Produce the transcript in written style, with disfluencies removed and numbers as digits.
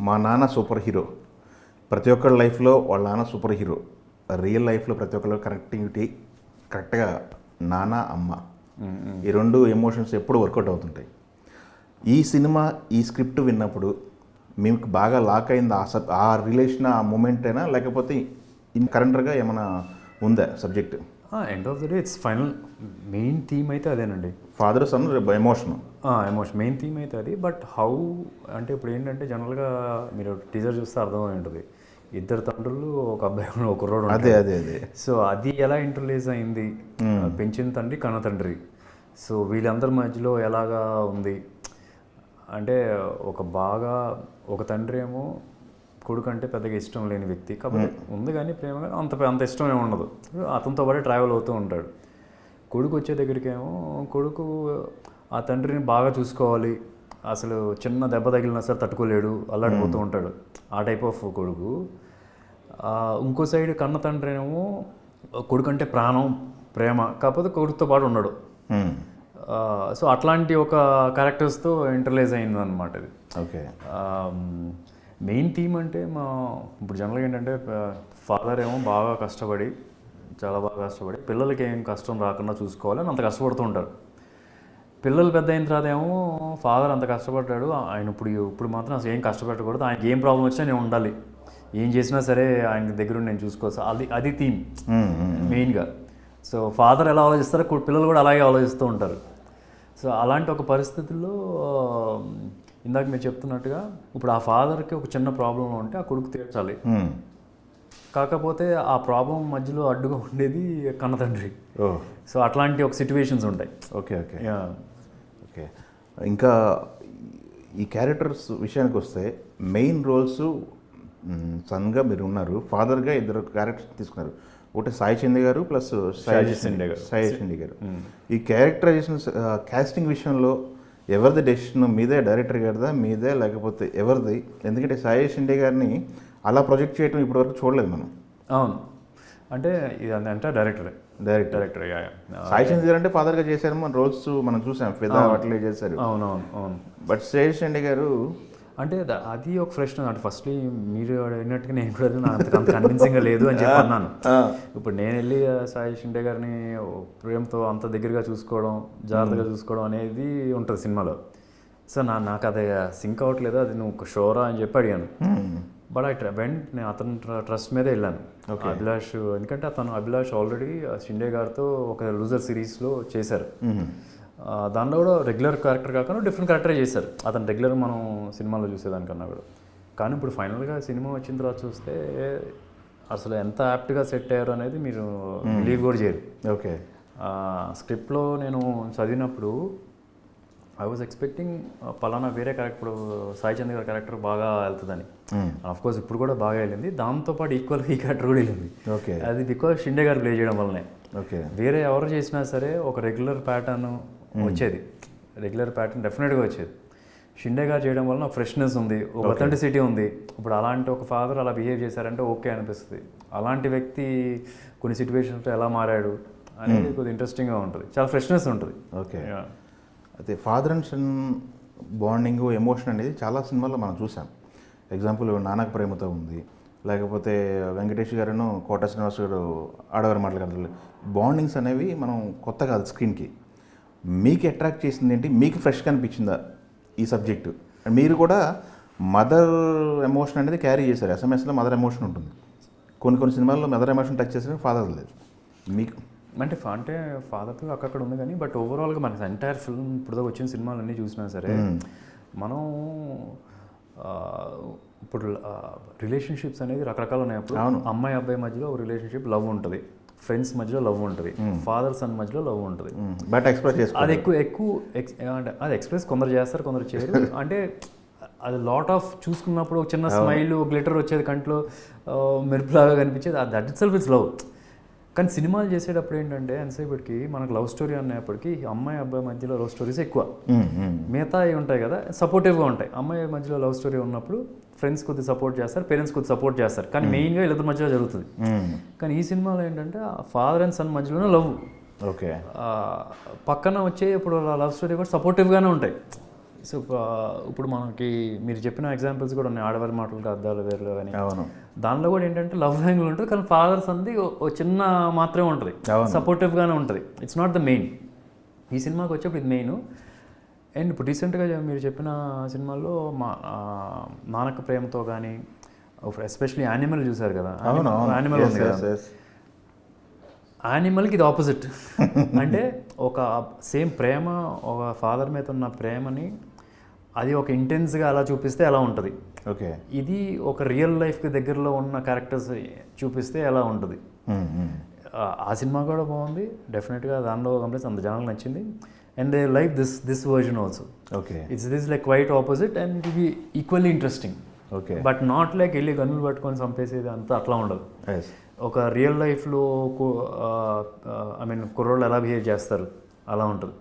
మా నాన్న super hero. ప్రతి ఒక్కరి లైఫ్లో వాళ్ళ నాన్న సూపర్ హీరో. రియల్ లైఫ్లో ప్రతి ఒక్కరు కనెక్టివిటీ కరెక్ట్గా నాన్న అమ్మ, ఈ రెండు ఎమోషన్స్ ఎప్పుడు వర్కౌట్ అవుతుంటాయి. ఈ సినిమా ఈ స్క్రిప్ట్ విన్నప్పుడు మీకు బాగా లాక్ అయింది ఆ రిలేషన్, ఆ మూమెంట్ అయినా, లేకపోతే కరెంట్గా ఏమైనా ఉందా subject? End of the day it's final. Main theme అయితే అదేనండి, father son emotion. Main theme అయితే అది. బట్ హౌ అంటే ఇప్పుడు ఏంటంటే జనరల్గా మీరు టీజర్ చూస్తే అర్థమై ఉంటుంది, ఇద్దరు తండ్రులు ఒక అబ్బాయి ఒక కుర్రోడు. అదే అదే అదే సో అది ఎలా ఇంటర్లేజ్ అయింది, పెంచిన తండ్రి కన్న తండ్రి, సో వీళ్ళందరి మధ్యలో ఎలాగా ఉంది అంటే ఒక తండ్రి ఏమో కొడుకు అంటే పెద్దగా ఇష్టం లేని వ్యక్తి, కాబట్టి ఉంది కానీ ప్రేమగా అంత ఇష్టం ఏమి ఉండదు. అతనితో పాటు ట్రావెల్ అవుతూ ఉంటాడు. కొడుకు వచ్చే దగ్గరికి ఏమో కొడుకు ఆ తండ్రిని బాగా చూసుకోవాలి, అసలు చిన్న దెబ్బ తగిలినా సరే తట్టుకోలేడు, అల్లాడిపోతూ ఉంటాడు, ఆ టైప్ ఆఫ్ కొడుకు. ఇంకో సైడ్ కన్న తండ్రి ఏమో కొడుకు అంటే ప్రాణం ప్రేమ, కాకపోతే కొడుకుతో పాటు ఉన్నాడు. సో అట్లాంటి ఒక క్యారెక్టర్స్తో ఇంటర్లేజ్ అయింది అనమాట ఇది. ఓకే. మెయిన్ థీమ్ అంటే ఇప్పుడు జనరల్గా ఏంటంటే ఫాదర్ ఏమో చాలా బాగా కష్టపడి పిల్లలకి ఏం కష్టం రాకుండా చూసుకోవాలని అంత కష్టపడుతూ ఉంటారు. పిల్లలు పెద్ద అయిన తర్వాత ఏమో ఫాదర్ అంత కష్టపడ్డాడు, ఆయన ఇప్పుడు మాత్రం అసలు ఏం కష్టపెట్టకూడదు, ఆయనకి ఏం ప్రాబ్లం వచ్చినా నేను ఉండాలి, ఏం చేసినా సరే ఆయన దగ్గర నేను చూసుకోవచ్చు, అది థీమ్ మెయిన్గా. సో ఫాదర్ ఎలా ఆలోచిస్తారో పిల్లలు కూడా అలాగే ఆలోచిస్తూ ఉంటారు. సో అలాంటి ఒక పరిస్థితుల్లో ఇందాక మీరు చెప్తున్నట్టుగా ఇప్పుడు ఆ ఫాదర్కి ఒక చిన్న ప్రాబ్లం ఉంటే ఆ కొడుకు తీర్చాలి, కాకపోతే ఆ ప్రాబ్లం మధ్యలో అడ్డుగా ఉండేది కన్న తండ్రి. సో అట్లాంటి ఒక సిచ్యువేషన్స్ ఉంటాయి. Okay okay okay. ఇంకా ఈ క్యారెక్టర్స్ విషయానికి వస్తే మెయిన్ రోల్స్ సన్గా మీరు ఉన్నారు, ఫాదర్గా ఇద్దరు క్యారెక్టర్స్ తీసుకున్నారు. ఒకటి సాయి చందే గారు ప్లస్ సాయి చందే గారు. ఈ క్యారెక్టరైజేషన్ కాస్టింగ్ విషయంలో ఎవరిది డెసిషన్? మీదే, డైరెక్టర్ గారిదా, మీదే, లేకపోతే ఎవరిది? ఎందుకంటే సాయి షిండే గారిని అలా ప్రొజెక్ట్ చేయడం ఇప్పటివరకు చూడలేదు మనం. అవును, అంటే ఇదంటే డైరెక్టర్. సాయి చందే గారు అంటే ఫాదర్గా చేశారు, మన రోల్స్ మనం చూసాం, ఫిదా అట్లే చేశారు. అవును. బట్ సాయి షిండే గారు అంటే అది ఒక ఫ్రెష్. అంటే ఫస్ట్లీ మీరు అడిగినట్టుగా నేను కూడా అంత కన్విన్సింగ్గా లేదు అని చెప్పి అన్నాను. ఇప్పుడు నేను వెళ్ళి సాయి షిండే గారిని ప్రేమతో అంత దగ్గరగా చూసుకోవడం, జాగ్రత్తగా చూసుకోవడం అనేది ఉంటుంది సినిమాలో. సో నాకు అది సింక్ అవ్వట్లేదు, అది నువ్వు షోరా అని చెప్పి అడిగాను. బట్ నేను అతని ట్రస్ట్ మీదే వెళ్ళాను. అభిలాష్, ఎందుకంటే అభిలాష్ ఆల్రెడీ షిండే గారితో ఒక లూజర్ సిరీస్లో చేశారు. దానిలో కూడా రెగ్యులర్ క్యారెక్టర్ కాకుండా డిఫరెంట్ క్యారెక్టర్ చేశారు అతను, రెగ్యులర్ మనం సినిమాలో చూసేదానికన్నా కూడా. కానీ ఇప్పుడు ఫైనల్గా సినిమా వచ్చిన తర్వాత చూస్తే అసలు ఎంత యాప్ట్గా సెట్ అయ్యారు అనేది మీరు బిలీవ్ కూడా చేయరు. ఓకే. స్క్రిప్ట్లో నేను చదివినప్పుడు ఐ వాజ్ ఎక్స్పెక్టింగ్ పలానా వేరే క్యారెక్టర్, సాయి చంద్ర గారి క్యారెక్టర్ బాగా వెళ్తుందని. అఫ్కోర్స్ ఇప్పుడు కూడా బాగా వెళ్ళింది, దాంతోపాటు ఈక్వల్గా ఈ క్యారెక్టర్ కూడా వెళ్ళింది. ఓకే. అది బికాజ్ షిండే గారు ప్లే చేయడం వల్లనే. ఓకే. వేరే ఎవరు చేసినా సరే ఒక రెగ్యులర్ ప్యాటర్న్ వచ్చేది, రెగ్యులర్ ప్యాటర్న్ డెఫినెట్గా వచ్చేది. షిండే గారు చేయడం వల్ల నాకు ఫ్రెష్నెస్ ఉంది, ఒక అథెంటిసిటీ ఉంది. ఇప్పుడు అలాంటి ఒక ఫాదర్ అలా బిహేవ్ చేశారంటే ఓకే అనిపిస్తుంది. అలాంటి వ్యక్తి కొన్ని సిచ్యువేషన్స్లో ఎలా మారాడు అనేది కొద్దిగా ఇంట్రెస్టింగ్గా ఉంటుంది, చాలా ఫ్రెష్నెస్ ఉంటుంది. ఓకే. అయితే father and son bonding, emotion అనేది చాలా సినిమాల్లో మనం చూసాం. ఎగ్జాంపుల్ నాన్నకు ప్రేమతో ఉంది, లేకపోతే వెంకటేష్ గారును కోట శ్రీనివాస్ గారు ఆడవారి మాట్లాడగలరు. బాండింగ్స్ అనేవి మనం కొత్త కాదు స్క్రీన్కి. మీకు అట్రాక్ట్ చేసింది ఏంటి? మీకు ఫ్రెష్గా అనిపించిందా ఈ సబ్జెక్టు? మీరు కూడా మదర్ ఎమోషన్ అనేది క్యారీ చేశారు. ఎస్ఎంఎస్లో మదర్ ఎమోషన్ ఉంటుంది, కొన్ని సినిమాల్లో మదర్ ఎమోషన్ టచ్ చేసిన ఫాదర్ లేదు. మీకు అంటే ఫాదర్తో అక్కడ ఉంది కానీ, బట్ ఓవరాల్గా మనకి ఎంటైర్ ఫిల్మ్ ఇప్పుడు వచ్చిన సినిమాలన్నీ చూసినా సరే మనం ఇప్పుడు రిలేషన్షిప్స్ అనేది రకరకాలు ఉన్నాయి. అప్పుడు అమ్మాయి అబ్బాయి మధ్యలో ఒక రిలేషన్షిప్, లవ్ ఉంటుంది, ఫ్రెండ్స్ మధ్యలో లవ్ ఉంటుంది, ఫాదర్ సన్ మధ్యలో లవ్ ఉంటుంది. బట్ ఎక్స్ప్రెస్ అది ఎక్కువ అంటే అది ఎక్స్ప్రెస్ కొందరు చేస్తారు, కొందరు చేయరు. అంటే అది లాట్ ఆఫ్ చూసుకున్నప్పుడు ఒక చిన్న స్మైల్, ఒక గ్లిటర్ వచ్చేది కంట్లో, మెరుపులాగా కనిపించేది, that it self it's love. కానీ సినిమాలు చేసేటప్పుడు ఏంటంటే ఎంతసేపటికి మనకు లవ్ స్టోరీ అన్నప్పటికీ అమ్మాయి అబ్బాయి మధ్యలో లవ్ స్టోరీస్ ఎక్కువ, మిగతా ఉంటాయి కదా సపోర్టివ్గా ఉంటాయి. అమ్మాయి మధ్యలో లవ్ స్టోరీ ఉన్నప్పుడు ఫ్రెండ్స్ కొద్దిగా సపోర్ట్ చేస్తారు, పేరెంట్స్ కొద్దిగా సపోర్ట్ చేస్తారు, కానీ మెయిన్గా వీళ్ళిద్దరి మధ్యలో జరుగుతుంది. కానీ ఈ సినిమాలో ఏంటంటే ఫాదర్ అండ్ సన్ మధ్యలోనే లవ్. ఓకే. పక్కన వచ్చే ఇప్పుడు లవ్ స్టోరీ కూడా సపోర్టివ్గానే ఉంటాయి. సో ఇప్పుడు మనకి మీరు చెప్పిన ఎగ్జాంపుల్స్ కూడా ఉన్నాయి, ఆడవారి మాటలకు అద్దాలు వేర్లు అని. అవును. దానిలో కూడా ఏంటంటే లవ్ యాంగిల్ ఉంటుంది, కానీ ఫాదర్స్ అంది ఓ చిన్న మాత్రమే ఉంటుంది, సపోర్టివ్గానే ఉంటుంది. It's not the main. ఈ సినిమాకి వచ్చేప్పుడు ఇది మెయిన్. అండ్ ఇప్పుడు రీసెంట్గా మీరు చెప్పిన సినిమాల్లో నానక ప్రేమతో కానీ, ఎస్పెషలీ యానిమల్ చూసారు కదా, యానిమల్ ఉంది కదా, యానిమల్కి ఇది ఆపోజిట్. అంటే ఒక సేమ్ ప్రేమ, ఒక ఫాదర్ మీద ఉన్న ప్రేమని అది ఒక ఇంటెన్స్గా అలా చూపిస్తే ఎలా ఉంటుంది, ఓకే, ఇది ఒక రియల్ లైఫ్కి దగ్గరలో ఉన్న క్యారెక్టర్స్ చూపిస్తే ఎలా ఉంటుంది. ఆ సినిమా కూడా బాగుంది డెఫినెట్గా, దానిలో కంప్లీట్ అంత జనాలకు నచ్చింది. And they like this version also. Okay, this like quite opposite and it be equally interesting. Okay, but not like వెళ్ళి గన్నులు పట్టుకొని చంపేసేది అంతా అట్లా ఉండదు. ఎస్, ఒక రియల్ లైఫ్లో ఐ మీన్ కుర్రోళ్ళు ఎలా బిహేవ్ చేస్తారు అలా ఉంటుంది.